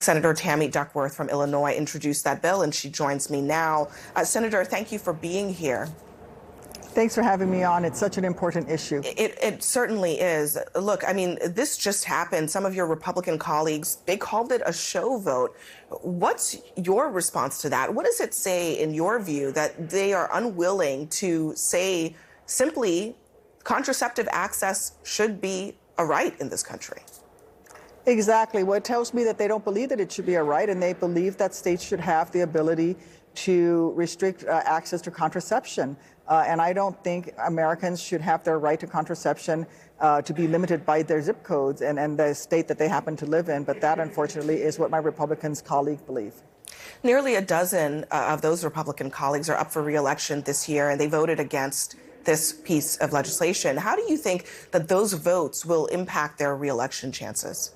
Senator Tammy Duckworth from Illinois introduced that bill, and she joins me now. Senator, thank you for being here. Thanks for having me on. It's such an important issue. It certainly is. Look, I mean, this just happened. Some of your Republican colleagues, they called it a show vote. What's your response to that? What does it say, in your view, that they are unwilling to say simply contraceptive access should be a right in this country? Exactly. Well, it tells me that they don't believe that it should be a right, and they believe that states should have the ability to restrict access to contraception. And I don't think Americans should have their right to contraception to be limited by their zip codes and the state that they happen to live in. But that, unfortunately, is what my Republican colleagues believe. Nearly a dozen of those Republican colleagues are up for re-election this year, and they voted against this piece of legislation. How do you think that those votes will impact their re-election chances?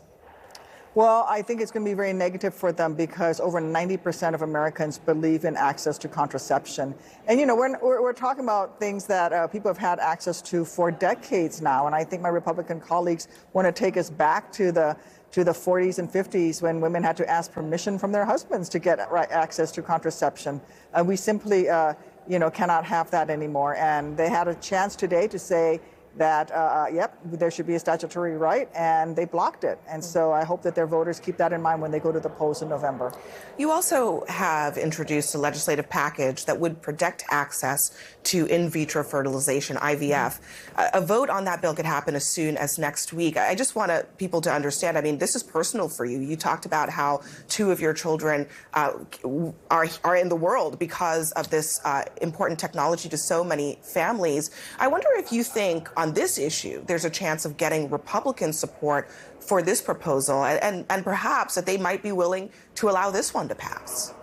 Well, I think it's going to be very negative for them because over 90% of Americans believe in access to contraception. And, you know, we're talking about things that people have had access to for decades now. And I think my Republican colleagues want to take us back to the 40s and 50s when women had to ask permission from their husbands to get access to contraception. We simply, cannot have that anymore. And they had a chance today to say that, yep, there should be a statutory right, and they blocked it. And so I hope that their voters keep that in mind when they go to the polls in November. You also have introduced a legislative package that would protect access to in vitro fertilization, IVF. A vote on that bill could happen as soon as next week. I just want people to understand, I mean, this is personal for you. You talked about how 2 of your children are in the world because of this important technology to so many families. I wonder if you think on this issue, there's a chance of getting Republican support for this proposal, and perhaps that they might be willing to allow this one to pass.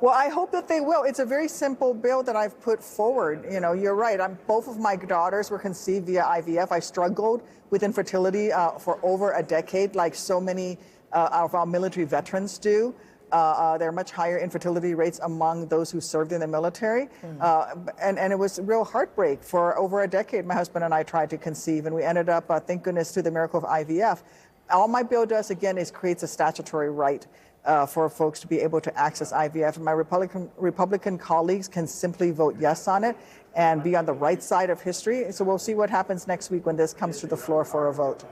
Well, I hope that they will. It's a very simple bill that I've put forward. You know, you're right. Both of my daughters were conceived via IVF. I struggled with infertility for over a decade, like so many of our military veterans do. There are much higher infertility rates among those who served in the military. And it was real heartbreak. For over a decade, my husband and I tried to conceive, and we ended up, thank goodness, through the miracle of IVF. All my bill does, again, is creates a statutory right for folks to be able to access IVF. And my Republican colleagues can simply vote yes on it and be on the right side of history. So we'll see what happens next week when this comes to the floor for a vote.